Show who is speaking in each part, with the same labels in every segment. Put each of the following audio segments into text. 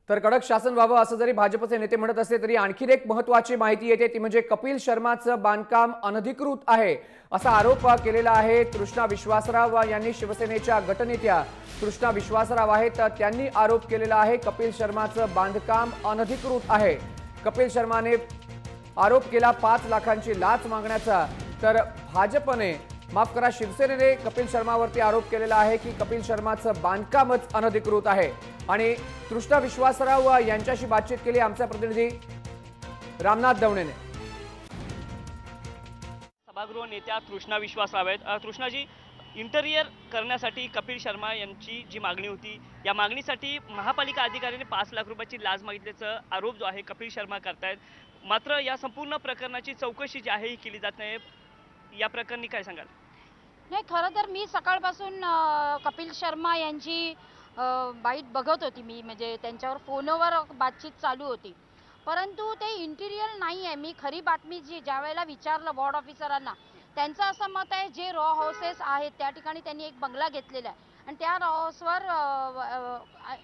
Speaker 1: तर कडक शासन व्हावं असं जरी भाजपचे नेते म्हणत असले तरी आणखी एक महत्त्वाची माहिती येते ती म्हणजे कपिल शर्माचं बांधकाम अनधिकृत आहे असा आरोप केलेला आहे तृष्णा विश्वासराव यांनी। शिवसेनेच्या गटनेत्या तृष्णा विश्वासराव आहेत, त्यांनी आरोप केलेला आहे कपिल शर्माचं बांधकाम अनधिकृत आहे। कपिल शर्माने आरोप केला 5 लाखांची लाच मागण्याचा। तर भाजपने माफ करा शिवसेनेने कपिल शर्मावरती आरोप केलेला आहे की कपिल शर्माचं बांधकामच अनधिकृत आहे। आणि तृष्णा विश्वासराव यांच्याशी बातचीत केली आमचा प्रतिनिधी रामनाथ दवणेने।
Speaker 2: सभागृह नेत्या तृष्णा विश्वासराव आहेत। तृष्णाजी, इंटेरियर करण्यासाठी कपिल शर्मा यांची जी मागणी होती या मागणीसाठी महापालिका अधिकाऱ्याने 5 लाख रुपयाची लाच मागितल्याचा आरोप जो आहे कपिल शर्मा करतायत। मात्र या संपूर्ण प्रकरणाची चौकशी जी आहे ही केली जात नाही। या प्रकरणी काय सांगाल?
Speaker 3: नाही, खरं तर मी सकाळपासून कपिल शर्मा यांची बाईट बघत होती मी, म्हणजे त्यांच्यावर फोनवर बातचीत चालू होती, परंतु ते इंटिरियर नाही आहे। मी खरी बातमी ज्या वेळेला विचारलं वॉर्ड ऑफिसरांना, त्यांचं असं मत आहे जे रॉ हाऊसेस आहेत त्या ठिकाणी त्यांनी एक बंगला घेतलेला आहे आणि त्या रॉ हाऊसवर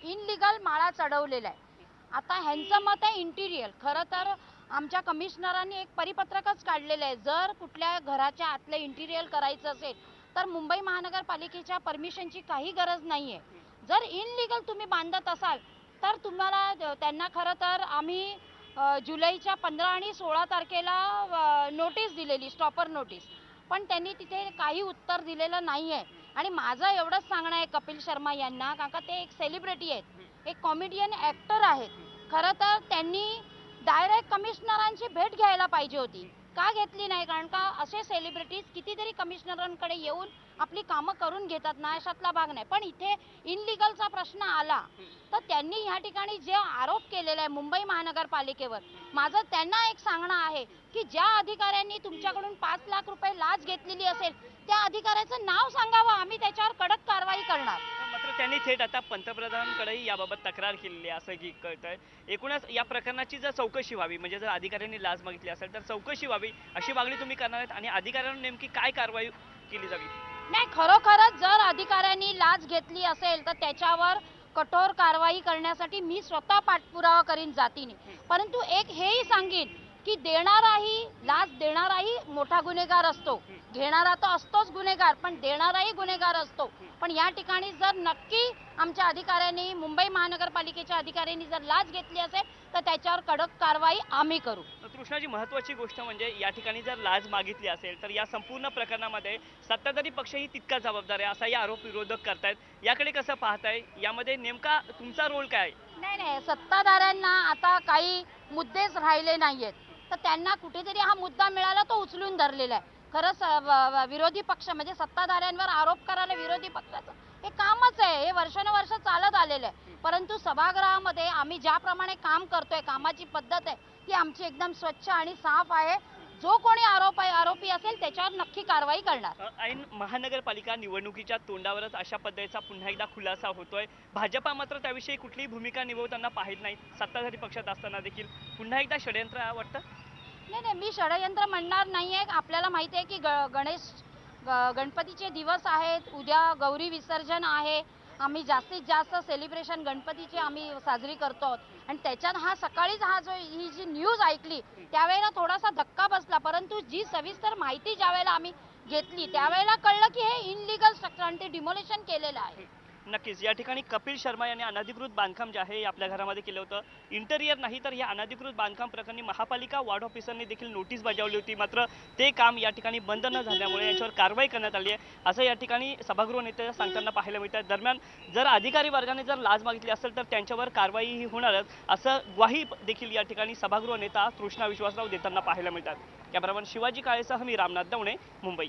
Speaker 3: इनलिगल माळा चढवलेला आहे। आता ह्यांचं मत आहे इंटिरियर। खरं तर आमच्या कमिशनरांनी एक परिपत्रकच काढलेलं आहे, जर कुठल्या घराच्या आतलं इंटिरियर करायचं असेल तर मुंबई महानगरपालिकेच्या परमिशनची काही गरज नाही आहे। जर इनलिगल तुम्ही बांधत असाल तर तुम्हाला त्यांना खरं तर आम्ही जुलैच्या 15 आणि 16 तारखेला नोटीस दिलेली, स्टॉपर नोटीस, पण त्यांनी तिथे काही उत्तर दिलेलं नाही आहे। आणि माझं एवढंच सांगणं आहे कपिल शर्मा यांना, कारण का ते एक सेलिब्रिटी आहेत, एक कॉमेडियन ॲक्टर आहेत, खरं तर त्यांनी डायरेक्ट कमिशनरांची भेट घ्यायला पाहिजे होती, का घेतली नाही? कारण का असे सेलिब्रिटीज कितीतरी कमिशनरांकडे येऊन आपली कामं करून घेतात ना, अशातला भाग नाही। पण इथे इनलिगलचा प्रश्न आला तर त्यांनी ह्या ठिकाणी जे आरोप केलेला आहे मुंबई महानगरपालिकेवर, माझं त्यांना एक सांगणं आहे की ज्या अधिकाऱ्यांनी तुमच्याकडून 5 लाख रुपये लाच घेतलेली असेल त्या अधिकाऱ्याचं नाव सांगावं, आम्ही त्याच्यावर कडक कारवाई करणार।
Speaker 2: मात्र त्यांनी थेट आता पंतप्रधानांकडेही याबाबत तक्रार केलेली आहे असं की कळतंय। एकूणच या प्रकरणाची जर चौकशी व्हावी, म्हणजे जर अधिकाऱ्यांनी लाच मागितली असेल तर चौकशी व्हावी अशी मागणी तुम्ही करणार आहेत आणि अधिकाऱ्यांना नेमकी काय कारवाई केली जावी?
Speaker 3: नाही, खरोखरच जर अधिकाऱ्यांनी लाच घेतली असेल तर त्याच्यावर कठोर कारवाई करण्यासाठी मी स्वतः पाठपुरावा करीन जातीने। परंतु एक हेही सांगेन की देणाराही, लाच देणाराही मोठा गुन्हेगार असतो, घेणारा तर असतोच गुन्हेगार, पण देणाराही गुन्हेगार असतो। पण या ठिकाणी जर नक्की आमच्या अधिकाऱ्यांनी, मुंबई महानगरपालिकेच्या अधिकाऱ्यांनी जर लाच घेतली असेल तर त्याच्यावर कडक कारवाई आम्ही करू।
Speaker 2: तृष्णाजी, महत्त्वाची गोष्ट म्हणजे या ठिकाणी जर लाच मागितली असेल तर या संपूर्ण प्रकरणामध्ये सत्ताधारी पक्षही तितका जबाबदार आहे असाही आरोप विरोधक करतायत। याकडे कसं पाहताय? यामध्ये नेमका तुमचा रोल काय?
Speaker 3: नाही, सत्ताधाऱ्यांना आता काही मुद्देच राहिले नाहीयेत, तर त्यांना कुठेतरी हा मुद्दा मिळाला तो उचलून धरलेला आहे। खरंच विरोधी पक्ष म्हणजे सत्ताधाऱ्यांवर आरोप करायला विरोधी पक्षाचं हे कामच आहे, हे वर्षानुवर्ष चालत आलेलं आहे। परंतु सभागृहामध्ये आम्ही ज्याप्रमाणे काम करतोय, कामाची पद्धत आहे ती आमची एकदम स्वच्छ आणि साफ आहे। जो कोणी आरोपी असेल त्याच्यावर नक्की कारवाई करणार।
Speaker 2: ऐन महानगरपालिका निवडणुकीच्या तोंडावरच अशा पद्धतीचा पुन्हा एकदा खुलासा होतोय। भाजपा मात्र त्याविषयी कुठलीही भूमिका निभावताना पाहित नाही, सत्ताधारी पक्षात असताना देखील पुन्हा एकदा षडयंत्र वाटतं?
Speaker 3: नाही, मी षडयंत्र म्हणणार नाहीये। आपल्याला माहिती आहे की गणपतीचे दिवस आहेत, उद्या गौरी विसर्जन आहे, आम्ही जास्तीत जास्त सेलिब्रेशन गणपतीची आम्ही साजरी करतो आणि त्याच्यात सकाळीच ही जी न्यूज ऐकली त्यावेळेला थोडासा धक्का बसला, परंतु जी सविस्तर माहिती ज्यावेळेला आम्ही घेतली त्यावेळेला कळलं की हे इनलिगल स्ट्रक्चर आणि ते डिमोलिशन केलेलं आहे।
Speaker 2: नक्कीच या ठिकाणी कपिल शर्मा यांनी अनधिकृत बांधकाम जे आहे आपल्या घरामध्ये केलं होतं, इंटेरियर नाही तर या अनधिकृत बांधकाम प्रकरणी महापालिका वॉर्ड ऑफिसरने देखील नोटीस बजावली होती, मात्र ते काम या ठिकाणी बंद न झाल्यामुळे यांच्यावर कारवाई करण्यात आली आहे असं या ठिकाणी सभागृह नेते सांगताना पाहायला मिळतं। दरम्यान जर अधिकारी वर्गाने जर लाच मागितली असेल तर त्यांच्यावर कारवाई होणारच असं ग्वाही देखील या ठिकाणी सभागृह नेता तृष्णा विश्वासराव देताना पाहायला मिळतात। कॅमेरामन शिवाजी काळेसह मी रामनाथ दवणे, मुंबई।